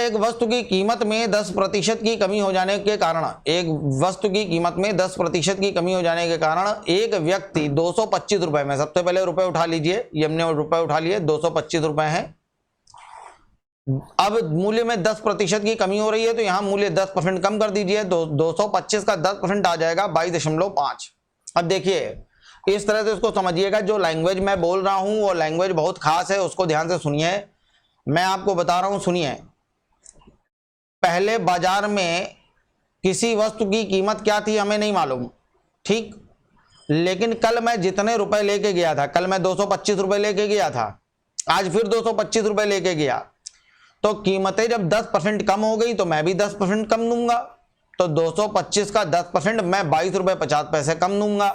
एक वस्तु की कीमत में 10% की कमी हो जाने के कारण, एक वस्तु की कीमत में 10% की कमी हो जाने के कारण एक व्यक्ति 225 रुपए में, सबसे पहले रुपए उठा लीजिए, ये हमने रुपए उठा लिए, 225 रुपए हैं। अब मूल्य में 10% की कमी हो रही है तो यहां मूल्य 10% कम कर दीजिए, 225 का 10% आ जाएगा 22.5। अब देखिए इस तरह से इसको समझिएगा, जो लैंग्वेज मैं बोल रहा हूं वो लैंग्वेज बहुत खास है, उसको ध्यान से सुनिए। मैं आपको बता रहा हूं, सुनिए। पहले बाजार में किसी वस्तु की कीमत क्या थी हमें नहीं मालूम, ठीक, लेकिन कल मैं जितने रुपए लेके गया था, कल मैं 225 रुपए लेके गया था, आज फिर 225 रुपए लेके गया, तो कीमतें जब 10% कम हो गई तो मैं भी 10% कम दूंगा, तो 225 का 10% मैं 22 रुपए 50 पैसे कम दूंगा,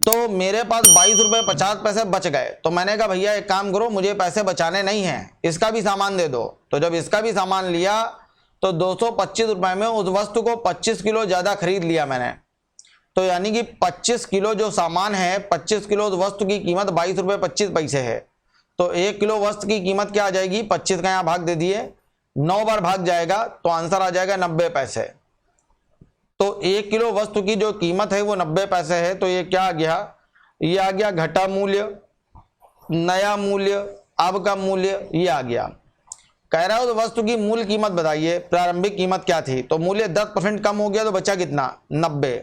तो मेरे पास 22 रुपए 50 पैसे बच गए। तो मैंने कहा भैया एक काम करो, मुझे पैसे बचाने नहीं हैं, इसका भी सामान दे दो। तो जब इसका भी सामान लिया तो 225 रुपए में उस वस्तु को 25 किलो ज्यादा खरीद लिया मैंने, तो यानी कि 25 किलो जो सामान है, 25 किलो उस वस्तु की कीमत 22 रुपए 25 पैसे है, तो 1 किलो वस्तु की कीमत क्या आ जाएगी, 25 का यहाँ भाग दे दिए, 9 बार भाग जाएगा तो आंसर आ जाएगा 90 पैसे। तो 1 किलो वस्तु की जो कीमत है वो 90 पैसे है, तो ये क्या आ गया, ये आ गया घटा मूल्य, नया मूल्य, अब का मूल्य ये आ गया। कह रहा है उस वस्तु की मूल कीमत बताइए, प्रारंभिक कीमत क्या थी, तो मूल्य 10% कम हो गया तो बचा कितना, 90,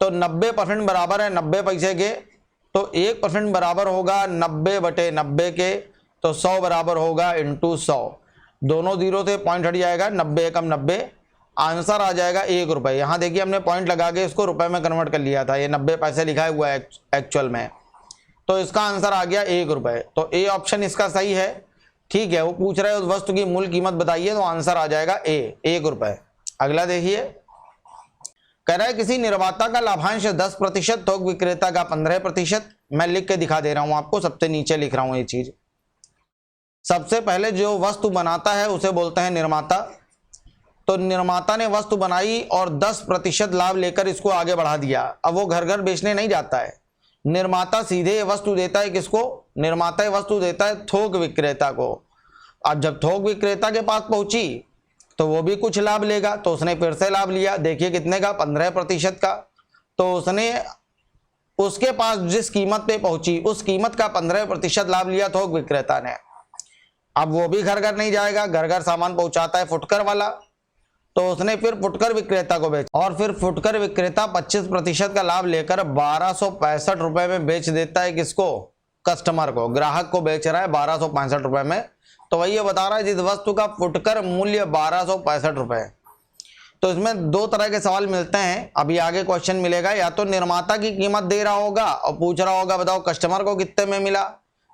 तो 90% बराबर है 90 पैसे के, तो 1% बराबर होगा 90/90 के, तो 100 बराबर होगा इंटू 100, दोनों जीरो से पॉइंट हट जाएगा, 90 एकम 90, आंसर आ जाएगा 1 रुपए। यहाँ देखिए हमने पॉइंट लगा के इसको रुपए में कन्वर्ट कर लिया था, ये 90 पैसे लिखा हुआ है एक्चुअल में, तो इसका आंसर आ गया 1 रुपए। तो ए ऑप्शन इसका सही है, ठीक है। वो पूछ रहे हैं उस वस्तु की मूल कीमत बताइए, तो आंसर आ जाएगा ए, 1 रुपए। अगला देखिए, कह रहा है किसी निर्माता का लाभांश 10%, थोक विक्रेता का 15%। मैं लिख के दिखा दे रहा हूं आपको, सबसे नीचे लिख रहा हूं ये चीज। सबसे पहले जो वस्तु बनाता है उसे बोलते हैं निर्माता। तो निर्माता ने वस्तु बनाई और 10% लाभ लेकर इसको आगे बढ़ा दिया। अब वो घर घर बेचने नहीं जाता है, निर्माता सीधे ये वस्तु देता है किसको, निर्माता ये वस्तु देता है थोक विक्रेता को। अब जब थोक विक्रेता के पास पहुंची तो वो भी कुछ लाभ लेगा, तो उसने फिर से लाभ लिया, देखिए कितने का, 15% का। तो उसने उसके पास जिस कीमत पे पहुंची उस कीमत का 15% लाभ लिया थोक विक्रेता ने। अब वो भी घर घर नहीं जाएगा, घर घर सामान पहुंचाता है फुटकर वाला, तो उसने फिर फुटकर विक्रेता को बेचा, और फिर फुटकर विक्रेता 25% का लाभ लेकर 1265 रुपए में बेच देता है किसको, कस्टमर को, ग्राहक को बेच रहा है 1265 रुपए में। तो वही ये बता रहा है जिस वस्तु का फुटकर मूल्य 1265 रुपए। तो इसमें दो तरह के सवाल मिलते हैं, अभी आगे क्वेश्चन मिलेगा, या तो निर्माता की कीमत दे रहा होगा और पूछ रहा होगा बताओ कस्टमर को कितने में मिला।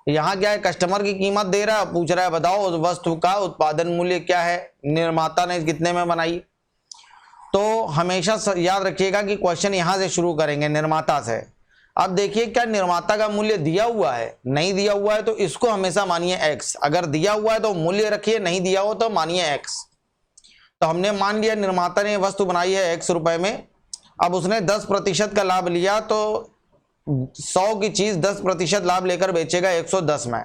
यहाँ क्या है, कस्टमर की कीमत दे रहा है, पूछ रहा है बताओ उस वस्तु का उत्पादन मूल्य क्या है, निर्माता ने कितने में बनाई। तो हमेशा याद रखिएगा कि क्वेश्चन यहां से शुरू करेंगे, निर्माता से। अब देखिए क्या निर्माता का मूल्य दिया हुआ है, नहीं दिया हुआ है तो इसको हमेशा मानिए x, अगर दिया हुआ है तो मूल्य रखिए, नहीं दिया हो तो मानिए x। तो हमने मान लिया निर्माता ने वस्तु बनाई है x रुपए में, अब उसने 10% का लाभ लिया, तो 100 की चीज 10% लाभ लेकर बेचेगा 110 में।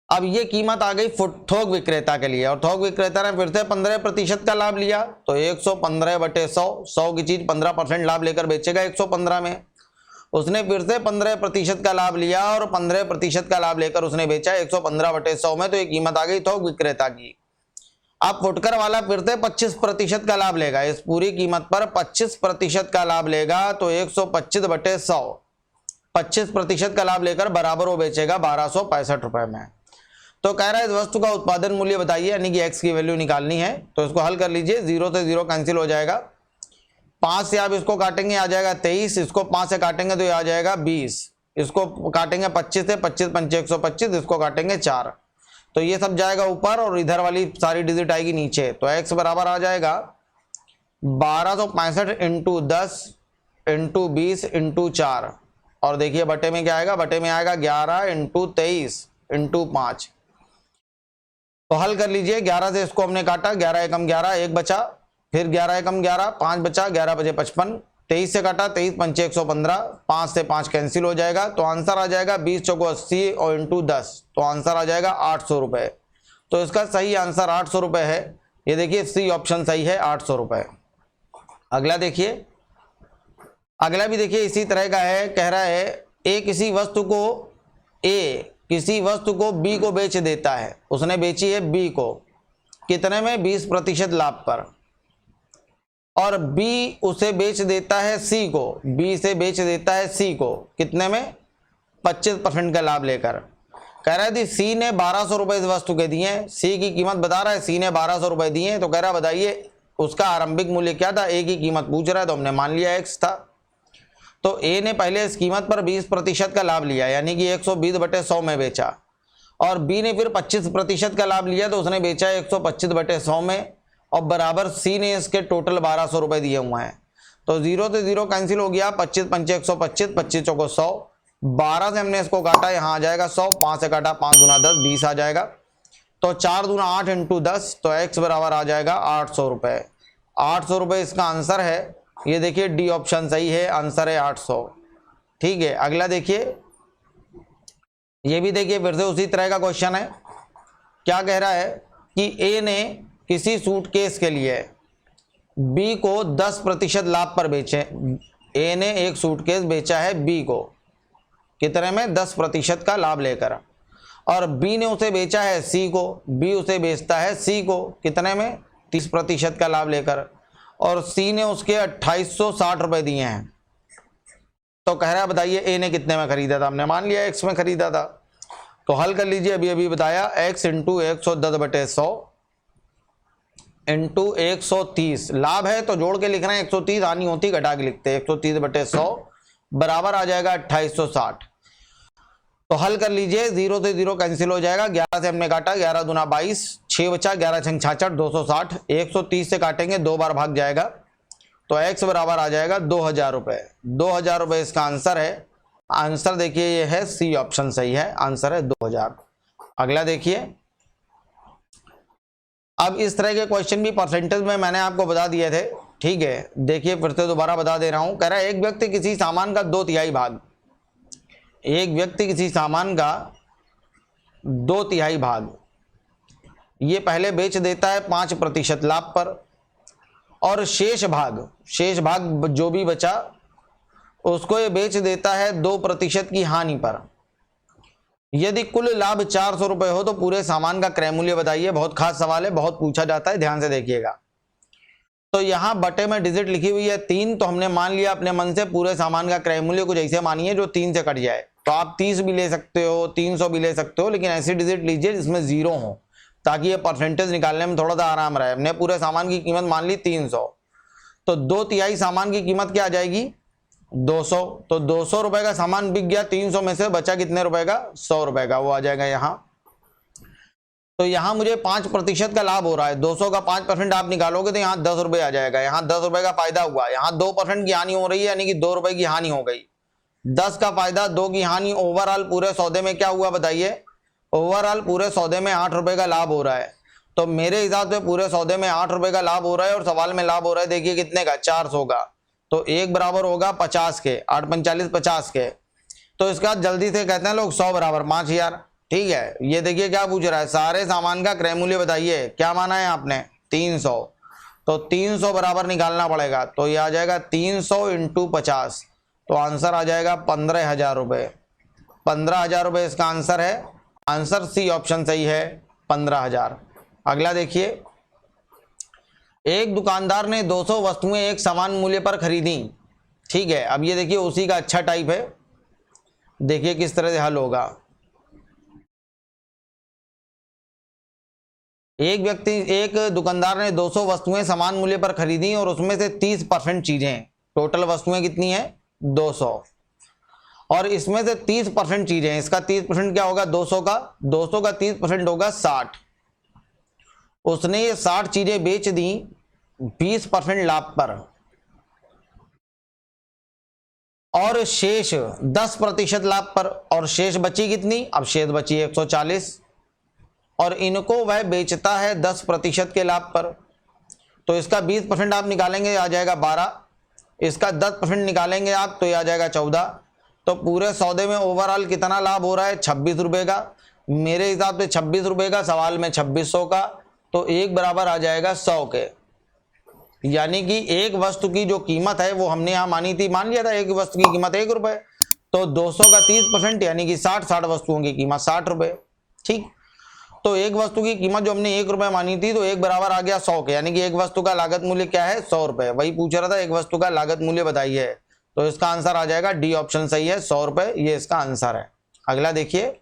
अब ये कीमत आ गई थोक विक्रेता के लिए, और थोक विक्रेता ने फिर से 15% का लाभ लिया, तो 115/100, 100 की चीज 15% लाभ लेकर बेचेगा 115 में। उसने फिर से 15% का लाभ लिया और 15% का लाभ लेकर उसने बेचा 115/100 में, तो ये कीमत आ गई थोक विक्रेता की। अब फुटकर वाला फिर से 25% का लाभ लेगा, इस पूरी कीमत पर 25% का लाभ लेगा, तो 125/100, 25% का लाभ लेकर बराबर वो बेचेगा 1265 रुपए में। तो कह रहा है इस वस्तु का उत्पादन मूल्य बताइए, यानी कि x की वैल्यू निकालनी है। तो इसको हल कर लीजिए, 0 से 0 कैंसिल हो जाएगा, 5 से आप इसको काटेंगे आ जाएगा 23, इसको 5 से काटेंगे तो ये आ जाएगा 20, इसको काटेंगे 25 से, 25 पंचे 125, इसको काटेंगे 4, तो ये सब जाएगा ऊपर और इधर वाली सारी डिजिट आएगी नीचे। तो x बराबर आ जाएगा 1265 इंटू 10 इंटू 20 इंटू 4, और देखिए बटे में क्या आएगा, बटे में आएगा 11 इंटू 23 इंटू 5। तो हल कर लीजिए, 11 से इसको हमने काटा, 11 एकम 11, 1 बचा, फिर 11 एकम 11, 5 बचा, 11 बजे 55, 23 से काटा, 23 पंचे 115, 5 से 5 कैंसिल हो जाएगा, तो आंसर आ जाएगा 20 चौको 80 और इंटू 10, तो आंसर आ जाएगा 800 रुपए। तो इसका सही आंसर 800 रुपये है। ये देखिए सी ऑप्शन सही है, 800 रुपये। अगला देखिए, अगला भी देखिए इसी तरह का है। कह रहा है ए किसी वस्तु को बी को बेच देता है। उसने बेची है बी को कितने में? 20% लाभ पर। और बी उसे बेच देता है सी को, बी से बेच देता है सी को कितने में? 25% का लाभ लेकर। कह रहा है थी सी ने 1200 रुपये इस वस्तु के दिए हैं। सी की कीमत बता रहा है, सी ने 1200 रुपये दिए हैं। तो कह रहा है बताइए उसका आरंभिक मूल्य क्या था? ए की कीमत पूछ रहा है, तो हमने मान लिया एक्स था। तो ए ने पहले इस कीमत पर 20% का लाभ लिया, यानी कि 120/100 में बेचा। और बी ने फिर 25% का लाभ लिया, तो उसने बेचा 125/100 में। और बराबर सी ने इसके टोटल 1200 रुपये दिए हुए हैं। तो 0 से 0 कैंसिल हो गया, 25 पंचे 125, 25 चौको 100, 12 से हमने इसको काटा, यहाँ आ जाएगा 100, 5 से काटा 5 दूना 10, 20 आ जाएगा। तो 4 दूना 8 इंटू 10, तो एक्स बराबर आ जाएगा 800 रुपये। 800 रुपये इसका आंसर है। ये देखिए डी ऑप्शन सही है, आंसर है 800। ठीक है, अगला देखिए, ये भी देखिए फिर से उसी तरह का क्वेश्चन है। क्या कह रहा है कि ए ने किसी सूटकेस के लिए बी को 10% लाभ पर बेचे। ए ने एक सूटकेस बेचा है बी को कितने में? 10% का लाभ लेकर। और बी ने उसे बेचा है सी को, बी उसे बेचता है सी को कितने में? 30% का लाभ लेकर। और सी ने उसके 2860 रुपये दिए हैं। तो कह रहा है बताइए ए ने कितने में खरीदा था? हमने मान लिया एक्स में खरीदा था। तो हल कर लीजिए, अभी अभी बताया, x इंटू 110/100 इंटू 130। लाभ है तो जोड़ के लिख रहे हैं, 130 हानि होती घटा के लिखते हैं, 130/100 बराबर आ जाएगा 2860। तो हल कर लीजिए, 0 से 0 कैंसिल हो जाएगा, 11 से हमने काटा, 11 दूना 22, 6 बचा, 11 छंग 66, 260, 130 से काटेंगे, 2 बार भाग जाएगा। तो x बराबर आ जाएगा 2000 रुपये। 2000 रुपये इसका आंसर है। आंसर देखिए ये है सी ऑप्शन सही है, आंसर है 2000। अगला देखिए, अब इस तरह के क्वेश्चन भी परसेंटेज में मैंने आपको बता दिए थे। ठीक है, देखिए फिर से दोबारा बता दे रहा हूं। कह रहा है एक व्यक्ति किसी सामान का 2/3 भाग, एक व्यक्ति किसी सामान का 2/3 भाग ये पहले बेच देता है 5% लाभ पर। और शेष भाग जो भी बचा उसको ये बेच देता है 2% की हानि पर। यदि कुल लाभ 400 रुपये हो तो पूरे सामान का क्रय मूल्य बताइए। बहुत खास सवाल है, बहुत पूछा जाता है, ध्यान से देखिएगा। तो यहाँ बटे में डिजिट लिखी हुई है 3, तो हमने मान लिया अपने मन से पूरे सामान का क्रय मूल्य कुछ ऐसे मानिए जो 3 से कट जाए। तो आप 30 भी ले सकते हो, 300 भी ले सकते हो, लेकिन ऐसी डिजिट लीजिए जिसमें 0 हो, ताकि ये परसेंटेज निकालने में थोड़ा सा आराम रहे। हमने पूरे सामान की कीमत मान ली 300, तो 2/3 सामान की कीमत क्या आ जाएगी? 200। तो 200 रुपए का सामान बिक गया, 300 में से बचा कितने रुपए का? 100 रुपए का, वो आ जाएगा यहाँ। तो यहाँ मुझे 5% का लाभ हो रहा है, 200 का 5% आप निकालोगे तो यहाँ 10 रुपये आ जाएगा। यहाँ 10 रुपए का फायदा हुआ, यहाँ 2% की हानि हो रही है, यानी कि 2 रुपए की हानि हो गई। 10 का फायदा, 2 की हानि। ओवरऑल पूरे सौदे में क्या हुआ बताइए? ओवरऑल पूरे सौदे में 8 रुपए का लाभ हो रहा है। तो मेरे हिसाब से पूरे सौदे में 8 रुपए का लाभ हो रहा है, और सवाल में लाभ हो रहा है देखिए कितने का? 400 का। तो 1 बराबर होगा 50 के, 8 45 50 के। तो इसका जल्दी से कहते हैं लोग 100 बराबर 5000। ठीक है, ये देखिए क्या पूछ रहा है, सारे सामान का क्रय मूल्य बताइए। क्या माना है आपने? 300। तो 300 बराबर निकालना पड़ेगा, तो ये आ जाएगा 300 इंटू 50, तो आंसर आ जाएगा 15,000 रुपये। 15,000 रुपये इसका आंसर है। आंसर सी ऑप्शन सही है, 15,000। अगला देखिए, एक दुकानदार ने 200 वस्तुएं एक समान मूल्य पर खरीदी। ठीक है, अब ये देखिए उसी का अच्छा टाइप है, देखिए किस तरह से हल होगा। एक दुकानदार ने 200 वस्तुएं समान मूल्य पर खरीदी और उसमें से 30% चीजें, टोटल वस्तुएं कितनी है? 200, और इसमें से 30% चीजें, इसका 30% क्या होगा? 200 का 30% होगा 60। उसने ये 60 चीजें बेच दी 20% लाभ पर, और शेष 10% लाभ पर। और शेष बची कितनी? अब शेष बची 140, और इनको वह बेचता है 10% के लाभ पर। तो इसका 20% आप निकालेंगे, आ जाएगा 12। इसका 10% निकालेंगे आप, तो ये आ जाएगा 14। तो पूरे सौदे में ओवरऑल कितना लाभ हो रहा है? 26 रुपए का। मेरे हिसाब से 26 रुपए का, सवाल में 2600 का, तो 1 बराबर आ जाएगा 100 के। यानी कि एक वस्तु की जो कीमत है वो हमने यहाँ मानी थी, मान लिया था एक वस्तु की कीमत 1 रुपए, तो 200 का 30% यानी कि 60 वस्तुओं की कीमत 60 रुपए। ठीक, तो एक वस्तु की कीमत जो हमने 1 रुपए मानी थी, तो 1 बराबर आ गया 100 के, यानी कि एक वस्तु का लागत मूल्य क्या है, 100 रुपए। वही पूछ रहा था, एक वस्तु का लागत मूल्य बताइए, तो इसका आंसर आ जाएगा डी ऑप्शन सही है, 100 रुपए, ये इसका आंसर है। अगला देखिए,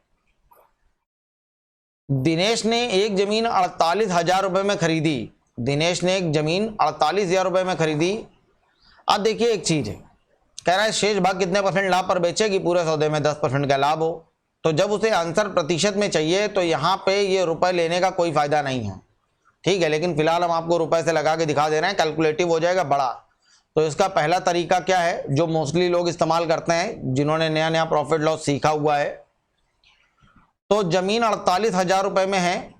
दिनेश ने एक जमीन 48,000 रुपए में खरीदी। दिनेश ने एक जमीन 48,000 रुपए में खरीदी। अब देखिए एक चीज है, कह रहा है शेष भाग कितने परसेंट लाभ पर बेचे कि पूरे सौदे में 10% का लाभ हो। तो जब उसे आंसर प्रतिशत में चाहिए तो यहाँ पे ये रुपए लेने का कोई फायदा नहीं है, ठीक है, लेकिन फिलहाल हम आपको रुपए से लगा के दिखा दे रहे हैं, कैलकुलेटिव हो जाएगा बड़ा। तो इसका पहला तरीका क्या है जो मोस्टली लोग इस्तेमाल करते हैं जिन्होंने नया नया प्रॉफिट लॉस सीखा हुआ है, तो जमीन 48,000 रुपए में है,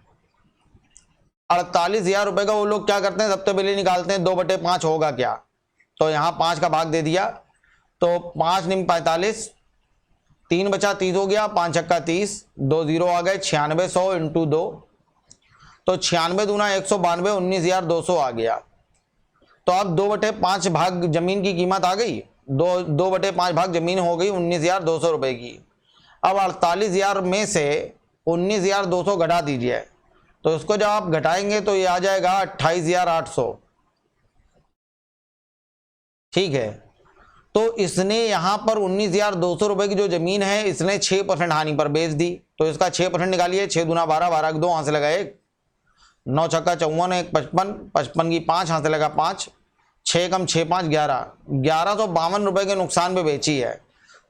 48,000 रुपए का वो लोग क्या करते हैं, सबसे पहले निकालते हैं 2/5 होगा क्या, तो यहाँ 5 का भाग दे दिया, तो 5 निम 45, 3 बचा 30 हो गया, 5 छक्का 30, 2 0 आ गए, 96, 100 इंटू 2, तो 96 दूना 192, 19,200 आ गया। तो अब 2/5 भाग जमीन की कीमत आ गई, 2/5 भाग जमीन हो गई 19,200 रुपए की। अब 48,000 में से 19,200 घटा दीजिए, तो इसको जब आप घटाएंगे तो ये आ जाएगा 28,800, ठीक है। तो इसने यहां पर 19,200 रुपए की जो जमीन है इसने 6% हानि पर बेच दी, तो इसका 6% निकालिए, 6 दूना 12, 12 के 2 हाथ से लगा 1, 9 छक्का 54, 1 55, 55 की 5 हाथ से लगा 5, 6 कम 6 5 11, 1152 रुपए के नुकसान पे बेची है।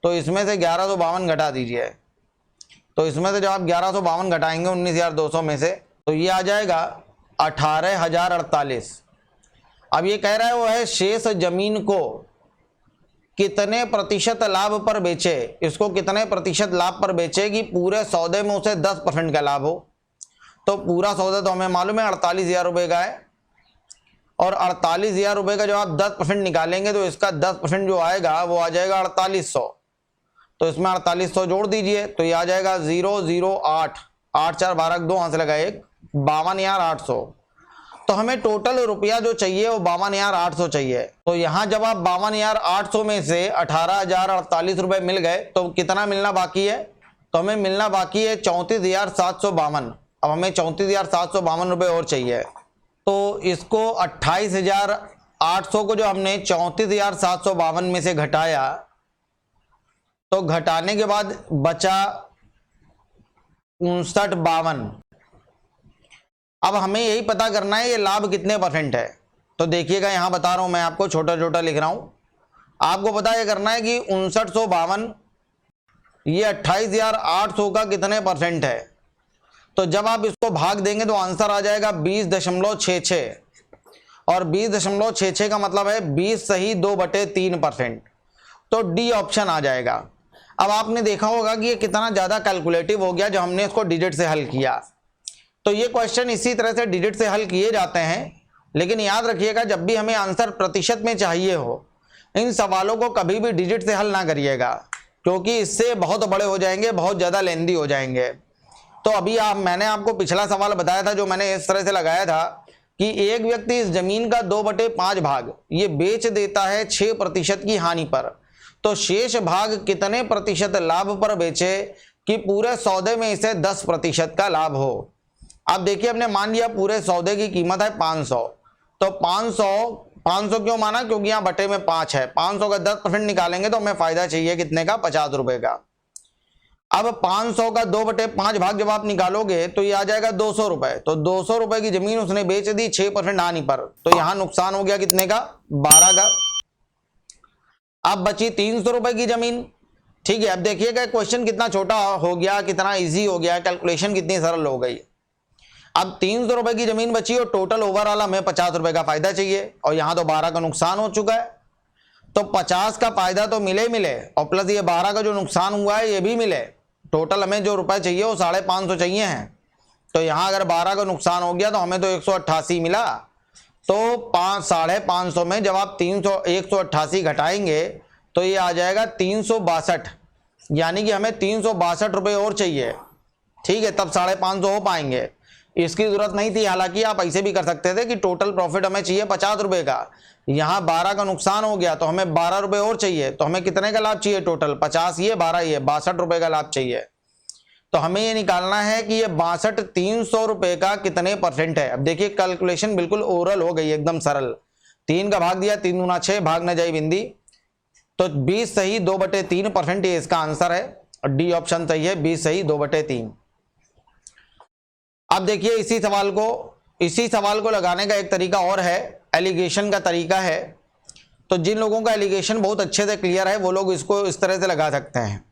तो इसमें से 1152 घटा दीजिए, तो इसमें से जब आप 1152 घटाएंगे 19,200 में से, तो ये आ जाएगा 18,048। अब ये कह रहा है वो है शेष जमीन को कितने प्रतिशत लाभ पर बेचे, इसको कितने प्रतिशत लाभ पर बेचे कि पूरे सौदे में उसे 10% का लाभ हो। तो पूरा सौदा तो हमें मालूम है 48,000 रुपए का है, और 48,000 रुपए का जब आप 10% निकालेंगे तो इसका 10% जो आएगा वो आ जाएगा 4800, तो इसमें 4800 जोड़ दीजिए, तो ये आ जाएगा 008, 8 4 12 2 हाथ से लगा 1, 52,800। तो हमें टोटल रुपया जो चाहिए वो 52,800 चाहिए। तो यहां जब आप 52,800 में से 18,048 रुपए मिल गए तो कितना मिलना बाकी है, तो हमें मिलना बाकी है 34,752। अब हमें 34,752 रुपए और चाहिए, तो इसको 28,800 को जो हमने 34,752 में से घटाया, तो घटाने के बाद बचा 59,52। अब हमें यही पता करना है ये लाभ कितने परसेंट है। तो देखिएगा यहां बता रहा हूं मैं आपको, छोटा छोटा लिख रहा हूं, आपको पता ये करना है कि 59,52 ये 28,800 का कितने परसेंट है। तो जब आप इसको भाग देंगे तो आंसर आ जाएगा 20.66, और 20.66 का मतलब है 20 सही 2/3%, तो डी ऑप्शन आ जाएगा। अब आपने देखा होगा कि ये कितना ज्यादा कैलकुलेटिव हो गया जब हमने इसको डिजिट से हल किया। तो ये क्वेश्चन इसी तरह से डिजिट से हल किए जाते हैं, लेकिन याद रखिएगा जब भी हमें आंसर प्रतिशत में चाहिए हो, इन सवालों को कभी भी डिजिट से हल ना करिएगा, क्योंकि इससे बहुत बड़े हो जाएंगे, बहुत ज़्यादा लेंदी हो जाएंगे। तो अभी मैंने आपको पिछला सवाल बताया था जो मैंने इस तरह से लगाया था कि एक व्यक्ति इस जमीन का 2/5 भाग ये बेच देता है 6% की हानि पर, तो शेष भाग कितने प्रतिशत लाभ पर बेचे कि पूरे सौदे में इसे 10% का लाभ हो। अब देखिए हमने मान लिया पूरे सौदे की कीमत है 500, तो 500 क्यों माना, क्योंकि यहाँ बटे में 5 है, 500 का 10% निकालेंगे तो हमें फायदा चाहिए कितने का, 50 रुपए का। अब 500 का 2/5 भाग जब आप निकालोगे तो ये आ जाएगा 200 रुपए, तो 200 रुपए की जमीन उसने बेच दी 6% हानि पर, तो यहां नुकसान हो गया कितने का, 12 का। अब बची 300 रुपए की जमीन, ठीक है। अब देखिएगा क्वेश्चन कितना छोटा हो गया, कितना इजी हो गया, कैलकुलेशन कितनी सरल हो गई। अब 300 रुपए की जमीन बची और टोटल ओवरऑल हमें 50 रुपए का फायदा चाहिए, और यहां तो 12 का नुकसान हो चुका है, तो 50 का फायदा तो मिले और प्लस ये 12 का जो नुकसान हुआ है ये भी मिले, टोटल हमें जो रुपए चाहिए वो 550 चाहिए हैं। तो यहां अगर 12 का नुकसान हो गया तो हमें तो 188 मिला, तो 550 में जब आप 188 घटाएंगे तो ये आ जाएगा 362, यानी कि हमें 362 रुपए और चाहिए। ठीक है, तब 550 हो पाएंगे। इसकी जरूरत नहीं थी, हालांकि आप ऐसे भी कर सकते थे कि टोटल प्रॉफिट हमें चाहिए 50 रुपए का, यहाँ 12 का नुकसान हो गया तो हमें 12 रुपए और चाहिए, तो हमें कितने का लाभ चाहिए टोटल, 50 ये 12 ये 62 रुपए का लाभ चाहिए। तो हमें ये निकालना है कि ये 62 300 रुपए का कितने परसेंट है। अब देखिए कैलकुलेशन बिल्कुल ओरल हो गई, एकदम सरल। 3 का भाग दिया, 3 दूना 6, भाग न जाए बिंदी, तो 20 सही 2/3% ये इसका आंसर है, और डी ऑप्शन सही है, 20 सही 2/3। अब देखिए इसी सवाल को लगाने का एक तरीका और है, एलिगेशन का तरीका है। तो जिन लोगों का एलिगेशन बहुत अच्छे से क्लियर है वो लोग इसको इस तरह से लगा सकते हैं।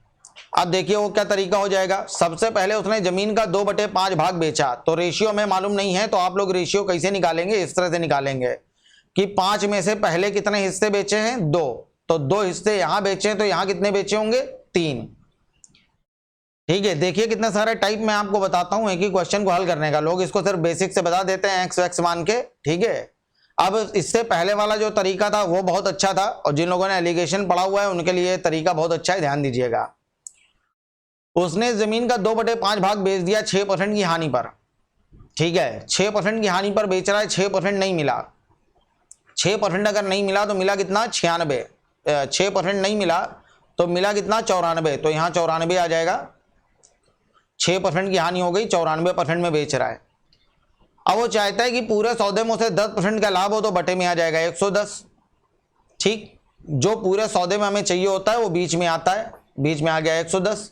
अब देखिए वो क्या तरीका हो जाएगा। सबसे पहले उसने जमीन का 2/5 भाग बेचा, तो रेशियो हमें मालूम नहीं है, तो आप लोग रेशियो कैसे निकालेंगे, इस तरह से निकालेंगे कि 5 में से पहले कितने हिस्से बेचे हैं, 2, तो 2 हिस्से यहां बेचे, तो यहां कितने बेचे होंगे, 3। ठीक है, देखिए कितने सारे टाइप मैं आपको बताता हूं एक ही क्वेश्चन को हल करने का। लोग इसको सिर्फ बेसिक से बता देते हैं एक्स वैक्स मान के, ठीक है। अब इससे पहले वाला जो तरीका था वो बहुत अच्छा था, और जिन लोगों ने एलिगेशन पढ़ा हुआ है उनके लिए तरीका बहुत अच्छा है, ध्यान दीजिएगा। उसने जमीन का 2/5 भाग बेच दिया 6% की हानि पर, ठीक है, 6% की हानि पर बेच रहा है, 6% नहीं मिला। 6% अगर नहीं मिला तो मिला कितना, 96। 6% नहीं मिला तो मिला कितना, 94, तो यहाँ 94 आ जाएगा। 6% की हानि हो गई, 94% में बेच रहा है। अब वो चाहता है कि पूरे सौदे में उसे 10% का लाभ हो, तो बटे में आ जाएगा 110। ठीक, जो पूरे सौदे में हमें चाहिए होता है वो बीच में आता है, बीच में आ गया 110।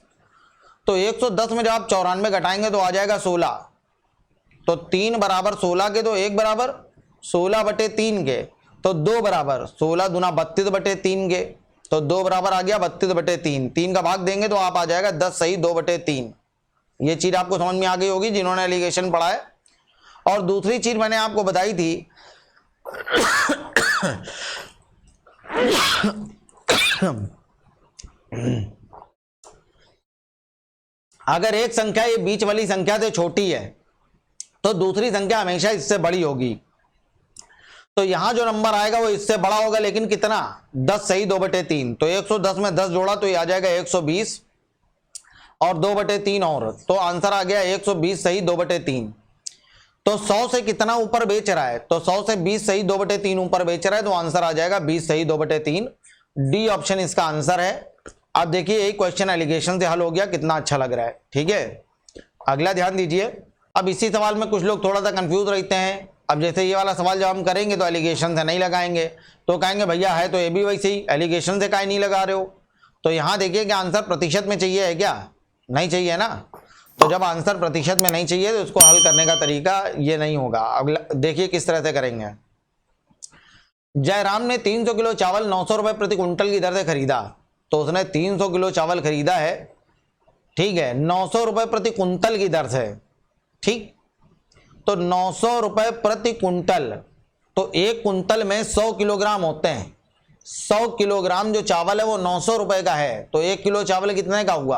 तो 110 में जब आप 94 घटाएंगे तो आ जाएगा 16। तो 3 बराबर 16 के, तो 1 बराबर 16/3 के, तो 2 बराबर 16 दूना 32/3 के, तो 2 बराबर आ गया 32/3। 3 का भाग देंगे तो आप आ जाएगा 10 सही 2/3। ये चीज आपको समझ में आ गई होगी जिन्होंने एलिगेशन पढ़ा है। और दूसरी चीज मैंने आपको बताई थी अगर एक संख्या ये बीच वाली संख्या से छोटी है तो दूसरी संख्या हमेशा इससे बड़ी होगी। तो यहां जो नंबर आएगा वो इससे बड़ा होगा, लेकिन कितना, 10 सही 2/3। तो 110 में 10 जोड़ा तो ये आ जाएगा 120, और 2/3 और, तो आंसर आ गया 120 सही 2/3। तो 100 से कितना ऊपर बेच रहा है, तो 100 से 20 सही 2/3 ऊपर बेच रहा है, तो आंसर आ जाएगा 20 सही 2/3। डी ऑप्शन इसका आंसर है। अब देखिए यही क्वेश्चन एलिगेशन से हल हो गया, कितना अच्छा लग रहा है, ठीक है। अगला ध्यान दीजिए। अब इसी सवाल में कुछ लोग थोड़ा सा कंफ्यूज रहते हैं। अब जैसे ये वाला सवाल जब हम करेंगे तो एलिगेशन से नहीं लगाएंगे, तो कहेंगे भैया है तो ये भी वैसे ही, एलिगेशन से काहे नहीं लगा रहे हो। तो यहाँ देखिए कि आंसर प्रतिशत में चाहिए है क्या, नहीं चाहिए ना। तो जब आंसर प्रतिशत में नहीं चाहिए तो उसको हल करने का तरीका ये नहीं होगा। अगला देखिए किस तरह से करेंगे। जयराम ने 300 किलो चावल 900 रुपए प्रति क्विंटल की दर से खरीदा। तो उसने 300 किलो चावल खरीदा है, ठीक है, 900 रुपए प्रति कुंतल की दर से, ठीक। तो 900 रुपए प्रति कुंतल, तो एक कुंतल में 100 किलोग्राम होते हैं। 100 किलोग्राम जो चावल है वो 900 रुपए का है, तो 1 किलो चावल कितने का हुआ,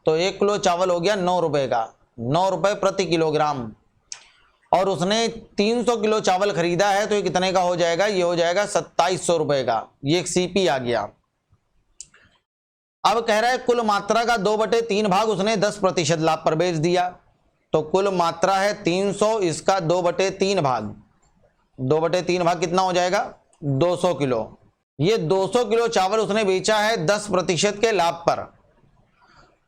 तो 1 किलो चावल हो गया 9 रुपए का, 9 रुपए प्रति किलोग्राम। और उसने 300 किलो चावल खरीदा है, तो ये कितने का हो जाएगा, ये हो जाएगा 2700 रुपए का। ये एक सीपी आ गया। अब कह रहा है कुल मात्रा का 2/3 भाग उसने 10% लाभ पर बेच दिया। तो कुल मात्रा है 300, इसका 2/3 भाग, 2/3 भाग कितना हो जाएगा, 200 किलो। ये 200 किलो चावल उसने बेचा है 10% के लाभ पर।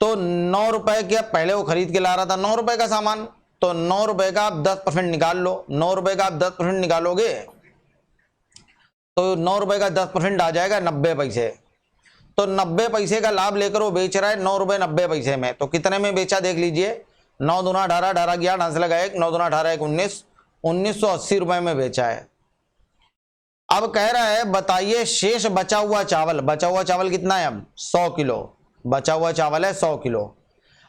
तो 9 रुपए के, पहले वो खरीद के ला रहा था 9 रुपए का सामान, तो 9 रुपए का आप 10% निकाल लो। 9 रुपए का आप 10% निकालोगे तो 9 रुपए का 10% आ जाएगा 90 पैसे। तो 90 पैसे का लाभ लेकर वो बेच रहा है 9 रुपए 90 पैसे में। तो कितने में बेचा देख लीजिए, 9 दूना 18, 18 गया, 8 से लगा 1, 9 दूना 18, 1 19, 1980 रुपए में बेचा है। अब कह रहा है बताइए शेष बचा हुआ चावल, बचा हुआ चावल कितना है, अब 100 किलो बचा हुआ चावल है, 100 किलो।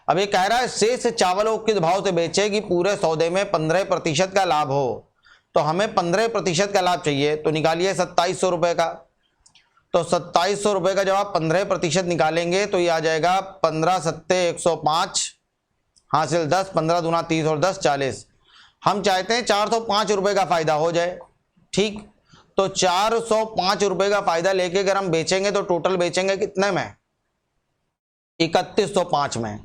अब ये कह रहा है शेष चावल को किस भाव से बेचे कि पूरे सौदे में 15% का लाभ हो। तो हमें 15% का लाभ चाहिए, तो निकालिए 2700 रुपए का। तो 2700 रुपए का जब आप 15% निकालेंगे तो ये आ जाएगा 15 सत्ते 105 हासिल 10, 15 दूना 30 और 10 40। हम चाहते हैं 405 रुपए का फायदा हो जाए, ठीक। तो 405 रुपए का फायदा लेके अगर हम बेचेंगे तो टोटल बेचेंगे कितने में, 3105 में।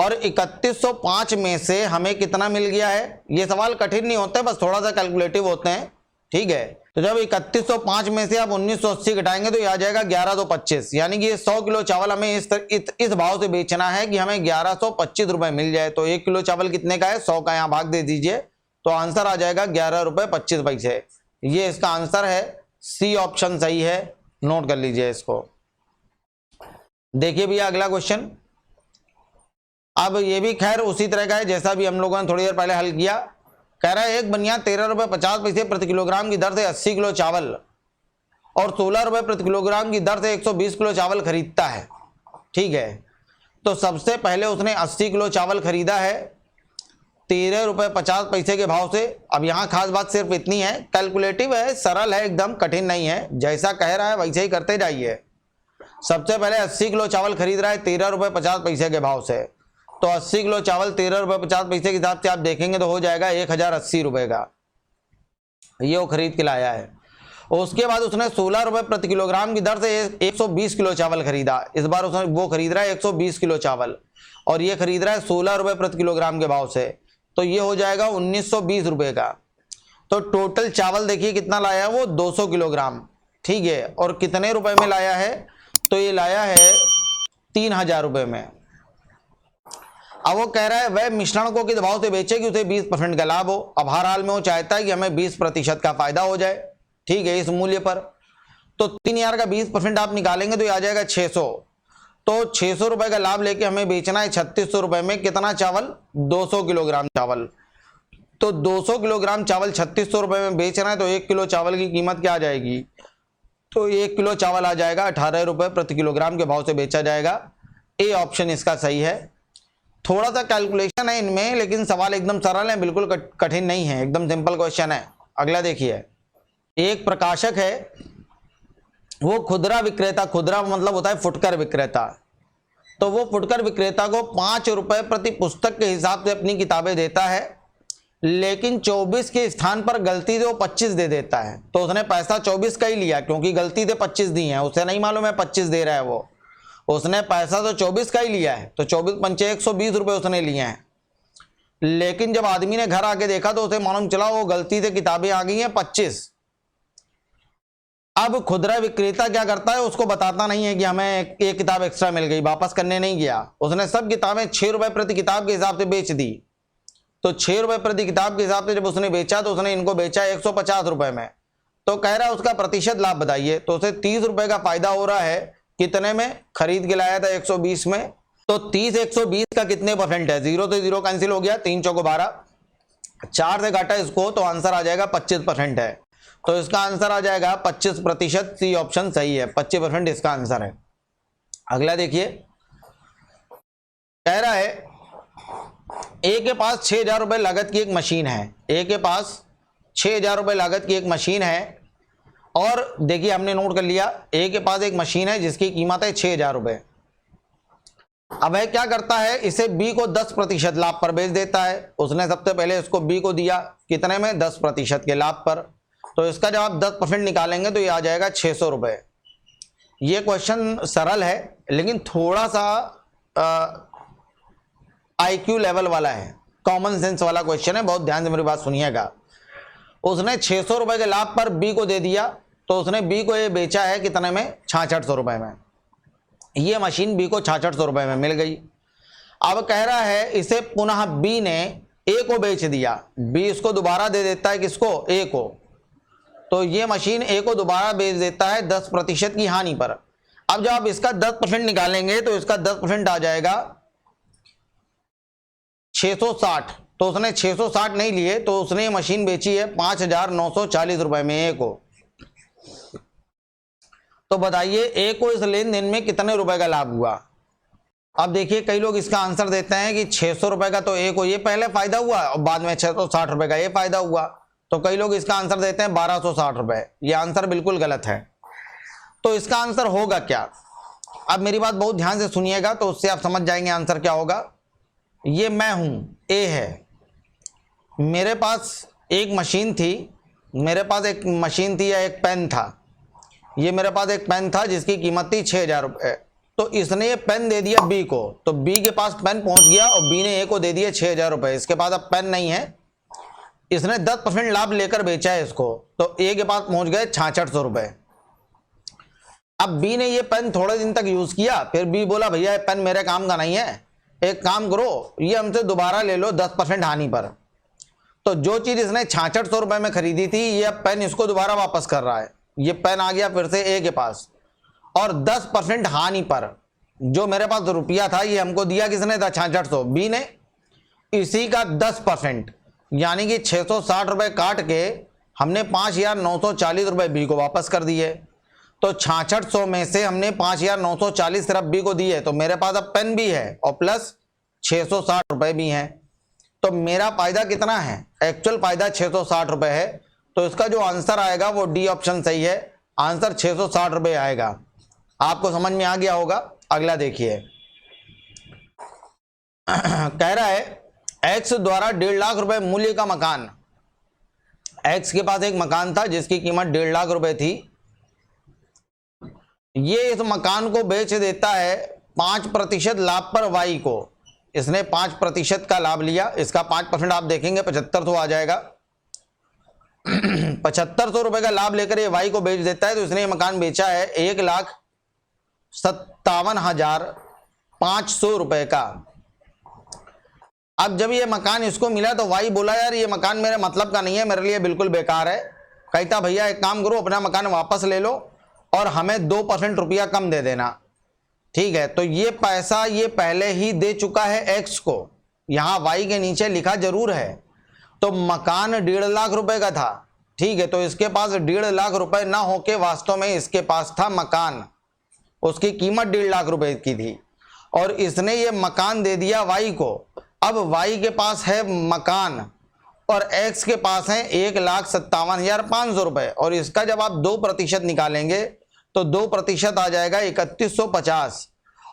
और 3105 में से हमें कितना मिल गया है। ये सवाल कठिन नहीं होते, बस थोड़ा सा कैलकुलेटिव होते हैं, ठीक है। तो जब 3105 में से आप 1980 घटाएंगे तो ये आ जाएगा 1125, यानी कि 100 किलो चावल हमें इस भाव से बेचना है कि हमें 1125 रुपए मिल जाए। तो 1 किलो चावल कितने का है, 100 का, यहाँ भाग दे दीजिए तो आंसर आ जाएगा 11 रुपए 25 पैसे। ये इसका आंसर है, सी ऑप्शन सही है, नोट कर लीजिए इसको। देखिए भैया अगला क्वेश्चन, अब ये भी खैर उसी तरह का है जैसा भी हम लोगों ने थोड़ी देर पहले हल किया। कह रहा है एक बनिया 13 रुपए 50 पैसे प्रति किलोग्राम की दर से 80 किलो चावल और 16 रुपए प्रति किलोग्राम की दर से 120 किलो चावल खरीदता है, ठीक है। तो सबसे पहले उसने 80 किलो चावल खरीदा है 13 रुपए 50 पैसे के भाव से। अब यहाँ खास बात सिर्फ इतनी है, कैलकुलेटिव है, सरल है, एकदम कठिन नहीं है, जैसा कह रहा है वैसे ही करते जाइए। सबसे पहले 80 किलो चावल खरीद रहा है 13 रुपए 50 पैसे के भाव से, तो 80 किलो चावल 13 रुपए 50 पैसे के हिसाब से आप देखेंगे तो हो जाएगा 1080 रुपए का, ये वो खरीद के लाया है। उसके बाद उसने 16 रुपए प्रति किलोग्राम की दर से 120 किलो चावल खरीदा। इस बार उसने वो खरीद रहा है 120 किलो चावल और ये खरीद रहा है 16 रुपए प्रति किलोग्राम के भाव से, तो ये हो जाएगा 1920 रुपए का। तो टोटल चावल देखिए कितना लाया है वो, 200 किलोग्राम, ठीक है। और कितने रुपए में लाया है, तो ये लाया है 3000 रुपए में। अब वो कह रहा है वह मिश्रण को किस भाव से बेचे कि उसे 20% का लाभ हो। अब हर हाल में वो चाहता है कि हमें 20% का फायदा हो जाए, ठीक है, इस मूल्य पर। तो 3000 का 20% आप निकालेंगे तो ये आ जाएगा 600। तो 600 रुपए का लाभ लेके हमें बेचना है 3600 रुपए में कितना चावल, 200 किलोग्राम चावल। तो 200 किलोग्राम चावल 3600 रुपए में बेचना है, तो 1 किलो चावल की कीमत क्या आ जाएगी, तो 1 किलो चावल आ जाएगा 18 रुपए प्रति किलोग्राम के भाव से बेचा जाएगा। ए ऑप्शन इसका सही है। थोड़ा सा कैलकुलेशन है इनमें, लेकिन सवाल एकदम सरल है, बिल्कुल कठिन नहीं है, एकदम सिंपल क्वेश्चन है। अगला देखिए, एक प्रकाशक है, वो खुदरा विक्रेता, खुदरा मतलब होता है फुटकर विक्रेता, तो वो फुटकर विक्रेता को 5 रुपए प्रति पुस्तक के हिसाब से अपनी किताबें देता है, लेकिन 24 के स्थान पर गलती से वो 25 दे देता है। तो उसने पैसा 24 का ही लिया क्योंकि गलती से 25 दी है, उसे नहीं मालूम है 25 दे रहा है वो, उसने पैसा तो 24 का ही लिया है, तो 24 पंचे 120 रुपए उसने लिए हैं। लेकिन जब आदमी ने घर आके देखा तो उसे मालूम चला वो गलती से किताबें आ गई हैं 25। अब खुदरा विक्रेता क्या करता है, उसको बताता नहीं है कि हमें एक किताब एक्स्ट्रा मिल गई, वापस करने नहीं गया, उसने सब किताबें 6 रुपए प्रति किताब के हिसाब से बेच दी। तो 6 रुपए प्रति किताब के हिसाब से जब उसने बेचा तो उसने इनको बेचा 150 रुपए में। तो कह रहा है उसका प्रतिशत लाभ बताइए, तो उसे 30 रुपए का फायदा हो रहा है, कितने में, खरीद के लाया था 120 में। तो 30 120 का कितने परसेंट है, 0 से 0 कैंसिल हो गया, 3 चौको 12, 4 से काटा इसको तो आंसर आ जाएगा 25% है। तो इसका आंसर आ जाएगा 25%, सी ऑप्शन सही है, 25% इसका आंसर है। अगला देखिए, कह रहा है ए के पास 6000 रुपए लागत की एक मशीन है, ए के पास 6000 रुपए लागत की एक मशीन है, और देखिए हमने नोट कर लिया ए के पास एक मशीन है जिसकी कीमत है 6000 रुपए। अब वह क्या करता है, इसे बी को 10% लाभ पर बेच देता है। उसने सबसे पहले इसको बी को दिया कितने में, 10% के लाभ पर। तो इसका जब आप 10% निकालेंगे तो ये आ जाएगा 600 रुपए। ये क्वेश्चन सरल है लेकिन थोड़ा सा IQ लेवल वाला है, कॉमन सेंस वाला क्वेश्चन है, बहुत ध्यान से मेरी बात सुनिएगा। उसने 600 रुपए के लाभ पर बी को दे दिया, तो उसने बी को ये बेचा है कितने में, 6600 रुपए में। ये मशीन बी को 6600 रुपए में मिल गई। अब कह रहा है इसे पुनः बी ने ए को बेच दिया, बी इसको दोबारा दे देता है, किसको, ए को। तो ये मशीन ए को दोबारा बेच देता है 10% की हानि पर। अब जब आप इसका 10% निकालेंगे तो इसका 10% आ जाएगा 660। तो उसने 660 नहीं लिए, तो उसने ये मशीन बेची है 5940 रुपए में ए को। तो बताइए ए को इस लेन देन में कितने रुपए का लाभ हुआ। अब देखिए कई लोग इसका आंसर देते हैं कि 600 रुपए का तो ए को ये पहले फायदा हुआ और बाद में 660 रुपए का ये फायदा हुआ। तो कई लोग इसका आंसर देते हैं 1260 रुपए। ये आंसर बिल्कुल गलत है। तो इसका आंसर होगा क्या, अब मेरी बात बहुत ध्यान से सुनिएगा तो उससे आप समझ जाएंगे आंसर क्या होगा। ये मैं हूं, ए है, मेरे पास एक मशीन थी, मेरे पास एक मशीन थी या एक पेन था। ये मेरे पास एक पेन था जिसकी कीमत थी 6000 रुपये। तो इसने ये पेन दे दिया बी को, तो बी के पास पेन पहुंच गया और बी ने ए को दे दिए 6,000 रुपए। इसके पास अब पेन नहीं है, इसने 10% लाभ लेकर बेचा है इसको, तो ए के पास पहुंच गए 6600 रुपए। अब बी ने ये पेन थोड़े दिन तक यूज किया, फिर बी बोला भैया ये पेन मेरे काम का नहीं है, एक काम करो ये हमसे दोबारा ले लो 10% हानि पर। तो जो चीज इसने 6600 रुपए में खरीदी थी, ये पेन इसको दोबारा वापस कर रहा है। ये पेन आ गया फिर से ए के पास, और 10% हानि पर जो मेरे पास रुपया था ये हमको दिया किसने था, 6600, बी ने। इसी का 10% यानी कि 660 रुपए काट के हमने 5,940 रुपए बी को वापस कर दिए। तो 6600 में से हमने 5,940 सिर्फ बी को दिए, तो मेरे पास अब पेन भी है और प्लस 660 रुपए भी हैं। तो मेरा फायदा कितना है, एक्चुअल फायदा 660 रुपए है। तो इसका जो आंसर आएगा वो डी ऑप्शन सही है, आंसर 660 रुपए आएगा। आपको समझ में आ गया होगा। अगला देखिए, कह रहा है एक्स द्वारा 1.5 लाख रुपए मूल्य का मकान, एक्स के पास एक मकान था जिसकी कीमत 1.5 लाख रुपए थी। ये इस मकान को बेच देता है 5% लाभ पर वाई को। इसने 5% का लाभ लिया, इसका 5% आप देखेंगे 7500 आ जाएगा। 7500 रुपए का लाभ लेकर ये वाई को बेच देता है, तो इसने ये मकान बेचा है 1,57,500 रुपए का। अब जब ये मकान इसको मिला तो वाई बोला यार ये मकान मेरे मतलब का नहीं है, मेरे लिए बिल्कुल बेकार है। कहता भैया एक काम करो, अपना मकान वापस ले लो और हमें 2% रुपया कम दे देना। ठीक है, तो ये पैसा ये पहले ही दे चुका है एक्स को, यहां वाई के नीचे लिखा जरूर है। तो मकान 1.5 लाख रुपए का था, ठीक है, तो इसके पास 1.5 लाख रुपए ना होके वास्तव में इसके पास था मकान, उसकी कीमत 1.5 लाख रुपए की थी, और इसने ये मकान दे दिया वाई को। अब वाई के पास है मकान और एक्स के पास है 1,57,500 रुपए, और इसका जब आप 2% निकालेंगे तो 2% आ जाएगा 3,150,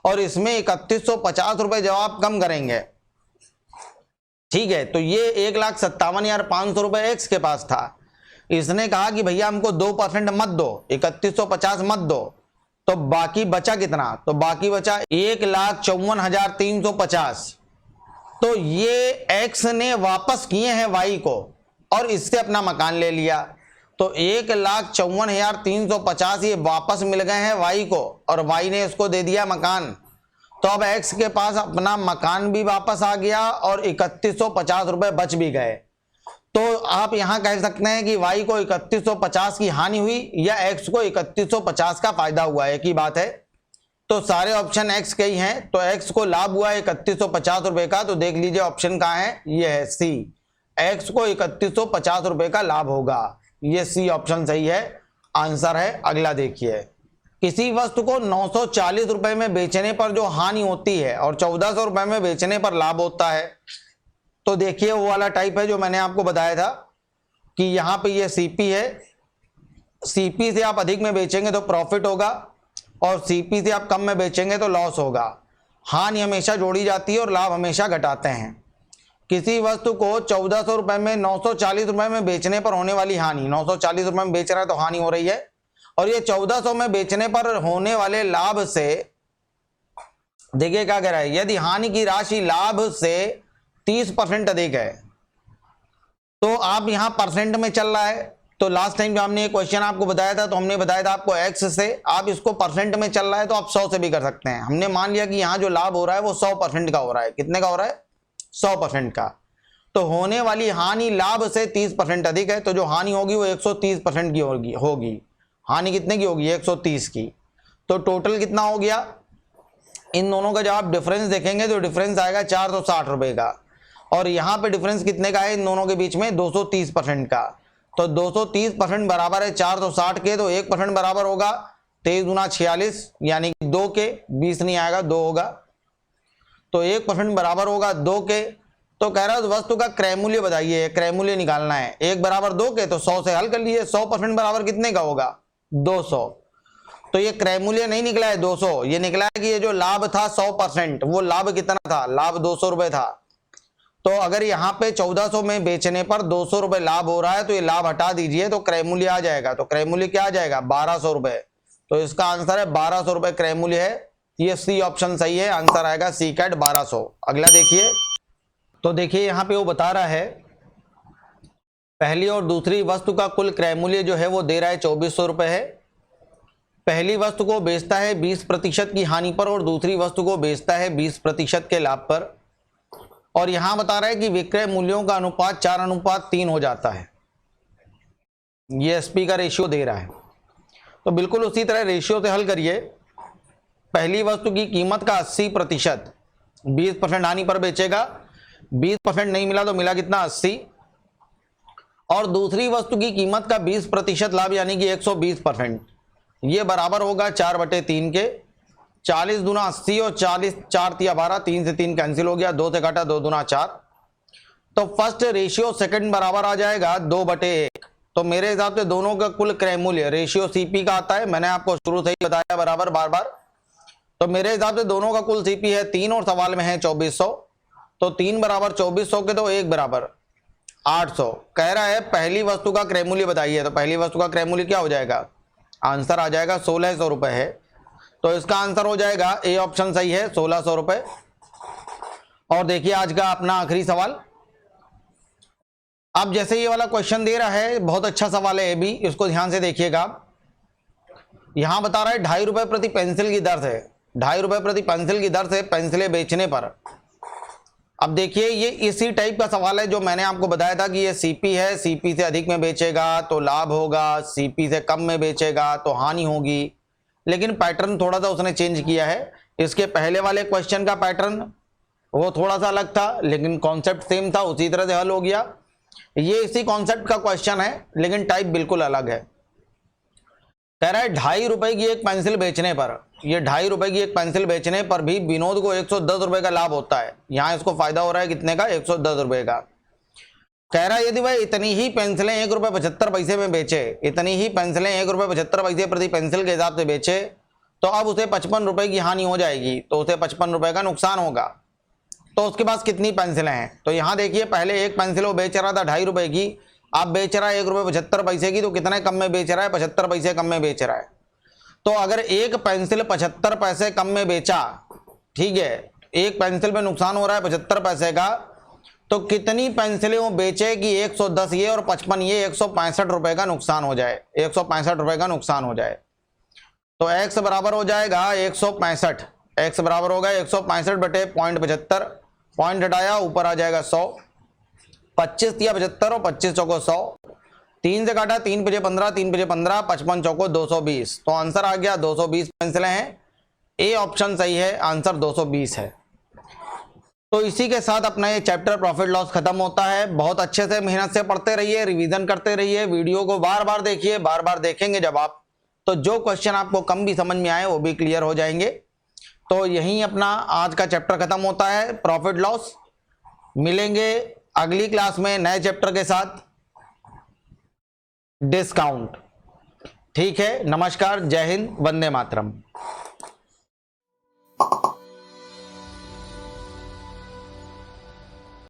और इसमें 3,150 रुपए जब आप कम करेंगे, ठीक है, तो ये 1,57,500 रुपए एक्स के पास था। इसने कहा कि भैया हमको 2% मत दो, 3,150 मत दो, तो बाकी बचा कितना, तो बाकी बचा 1,54,350। तो ये एक्स ने वापस किए हैं वाई को और इससे अपना मकान ले लिया, तो 1,54,350 ये वापस मिल गए हैं वाई को, और वाई ने इसको दे दिया मकान। तो अब एक्स के पास अपना मकान भी वापस आ गया और 3,150 रुपए बच भी गए। तो आप यहां कह सकते हैं कि वाई को 3,150 की हानि हुई या एक्स को 3,150 का फायदा हुआ, एक ही बात है। तो सारे ऑप्शन एक्स के ही हैं, तो एक्स को लाभ हुआ 3,150 रुपए का। तो देख लीजिए ऑप्शन कहां है, ये है सी, एक्स को 3,150 रुपए का लाभ होगा, ये सी ऑप्शन सही है, आंसर है। अगला देखिए, किसी वस्तु को 940 रुपए में बेचने पर जो हानि होती है और 1,400 रुपए में बेचने पर लाभ होता है। तो देखिए वो वाला टाइप है जो मैंने आपको बताया था कि यहां पे ये सीपी है, सीपी से आप अधिक में बेचेंगे तो प्रॉफिट होगा और सीपी से आप कम में बेचेंगे तो लॉस होगा। हानि हमेशा जोड़ी जाती है और लाभ हमेशा घटाते हैं। किसी वस्तु को 1,400 रुपए में 940 रुपए में बेचने पर होने वाली हानि, 940 रुपए में बेच रहा है तो हानि हो रही है, और ये 1,400 में बेचने पर होने वाले लाभ से, देखिए क्या कह रहा है, यदि हानि की राशि लाभ से 30% अधिक है, तो आप यहां परसेंट में चल रहा है। तो लास्ट टाइम जो हमने ये क्वेश्चन आपको बताया था, तो हमने बताया था आपको एक्स से, आप इसको परसेंट में चल रहा है तो आप 100 से भी कर सकते हैं। हमने मान लिया कि यहाँ जो लाभ हो रहा है वो 100% का हो रहा है। कितने का हो रहा है, 100% का। तो होने वाली हानि लाभ से 30% अधिक है, तो जो हानि होगी वो 130% की होगी। हानि कितने की होगी, 130 की। तो टोटल कितना हो गया, इन दोनों का जब आप डिफरेंस देखेंगे तो डिफरेंस आएगा 460 रुपए का, और यहाँ पे डिफरेंस कितने का है इन दोनों के बीच में, 230% का। तो 230% बराबर है 460 के, तो 1% बराबर होगा 23 दूना 46, यानी कि 2 के, 20 नहीं आएगा, 2 होगा। तो 1% बराबर होगा 2 के। तो कह रहा है वस्तु का क्रय मूल्य बताइए, क्रय मूल्य निकालना है। 1 बराबर 2 के, तो 100 से हल कर लीजिए। 100% बराबर कितने का होगा, 200। तो ये क्रय मूल्य नहीं निकला है 200, ये निकला है कि ये जो लाभ था 100%, वो लाभ कितना था, लाभ 200 रुपए था। तो अगर यहाँ पे 1,400 में बेचने पर 200 रुपए लाभ हो रहा है, तो ये लाभ हटा दीजिए तो क्रय मूल्य आ जाएगा। तो क्रय मूल्य क्या आ जाएगा, 1,200 रुपए। तो इसका आंसर है 1,200 रुपए क्रय मूल्य है। ये सी ऑप्शन सही है, आंसर आएगा सी कैट 1200। अगला देखिए, तो देखिए यहाँ पे वो बता रहा है पहली और दूसरी वस्तु का कुल क्रय मूल्य जो है वो दे रहा है 2400 रुपये है। पहली वस्तु को बेचता है 20% की हानि पर और दूसरी वस्तु को बेचता है 20% के लाभ पर। और यहां बता रहा है कि विक्रय मूल्यों का अनुपात 4:3 हो जाता है। ये एसपी का रेशियो दे रहा है, तो बिल्कुल उसी तरह रेशियो से हल करिए। पहली वस्तु की कीमत का 80%, 20% हानि पर बेचेगा, 20% नहीं मिला तो मिला कितना 80, और दूसरी वस्तु की कीमत का 20% लाभ यानी कि 120%, ये बराबर होगा 4/3 के। 40 दूना 80 और 40 4 तिया 12, 3 से 3 कैंसिल हो गया, 2 से काटा 2 दूना 4। तो फर्स्ट रेशियो सेकंड बराबर आ जाएगा 2/1। तो मेरे हिसाब से दोनों का कुल क्रय मूल्य रेशियो सीपी का आता है, मैंने आपको शुरू से ही बताया बराबर बार बार। तो मेरे हिसाब से दोनों का कुल सीपी है 3 और सवाल में है 2400। तो 3 बराबर 2400 के, तो 1 बराबर 800। कह रहा है पहली वस्तु का क्रय मूल्य बताइए, तो पहली वस्तु का क्रय मूल्य क्या हो जाएगा, आंसर आ जाएगा 1600 रुपए है। तो इसका आंसर हो जाएगा ए ऑप्शन सही है, 1600 रुपए। और देखिए आज का अपना आखिरी सवाल। अब जैसे ये वाला क्वेश्चन दे रहा है, बहुत अच्छा सवाल है ये भी, इसको ध्यान से देखिएगा। यहां बता रहा है 2.5 रुपए प्रति पेंसिल की दर से, 2.5 रुपए प्रति पेंसिल की दर से पेंसिलें बेचने पर। अब देखिए ये इसी टाइप का सवाल है जो मैंने आपको बताया था कि ये सीपी है, सीपी से अधिक में बेचेगा तो लाभ होगा, सीपी से कम में बेचेगा तो हानि होगी। लेकिन पैटर्न थोड़ा सा उसने चेंज किया है। इसके पहले वाले क्वेश्चन का पैटर्न वो थोड़ा सा अलग था, लेकिन कॉन्सेप्ट सेम था, उसी तरह से हल हो गया। ये इसी कॉन्सेप्ट का क्वेश्चन है, लेकिन टाइप बिल्कुल अलग है। कह रहा है 2.5 रुपए की एक पेंसिल बेचने पर, ये 2.5 रुपए की एक पेंसिल बेचने पर भी विनोद को 110 रुपए का लाभ होता है। यहां इसको फायदा हो रहा है कितने का, 110 रुपए का। कह रहा है यदि वह इतनी ही पेंसिलें 1 रुपए 75 पैसे में बेचे, इतनी ही पेंसिलें 1 रुपए 75 पैसे प्रति पेंसिल के हिसाब से बेचे, तो अब उसे 55 रुपए की हानि हो जाएगी, तो उसे 55 रुपए का नुकसान होगा। तो उसके पास कितनी पेंसिलें हैं, तो यहां देखिए पहले एक पेंसिल वो बेच रहा था 2.5 रुपए की, आप बेच रहा है 1 रुपए 75 पैसे की, तो कितने कम में बेच रहा है, 75 पैसे कम में बेच रहा है। तो अगर एक पेंसिल 75 पैसे कम में बेचा, ठीक है, एक पेंसिल में नुकसान हो रहा है 75 पैसे का, तो कितनी पेंसिलें वो बेचे कि 110 ये और 55 ये, 165 रुपए का नुकसान हो जाए, 165 रुपए का नुकसान हो जाए। तो x बराबर हो जाएगा 165, x बराबर होगा 165 बटे 0.75, पॉइंट हटाया ऊपर आ जाएगा 100, 25 तिया 75 और 25 चौको 100, 3 से काटा 3 बजे 15, 3 बजे 15, 55 चौको 220। तो आंसर आ गया 220 पेंसिलें हैं। ए ऑप्शन सही है, आंसर 220 है। तो इसी के साथ अपना ये चैप्टर प्रॉफिट लॉस खत्म होता है। बहुत अच्छे से मेहनत से पढ़ते रहिए, रिवीजन करते रहिए, वीडियो को बार बार देखिए, बार बार देखेंगे जब आप, तो जो क्वेश्चन आपको कम भी समझ में आए वो भी क्लियर हो जाएंगे। तो यहीं अपना आज का चैप्टर खत्म होता है प्रॉफिट लॉस। मिलेंगे अगली क्लास में नए चैप्टर के साथ, डिस्काउंट। ठीक है, नमस्कार, जय हिंद, वंदे मातरम।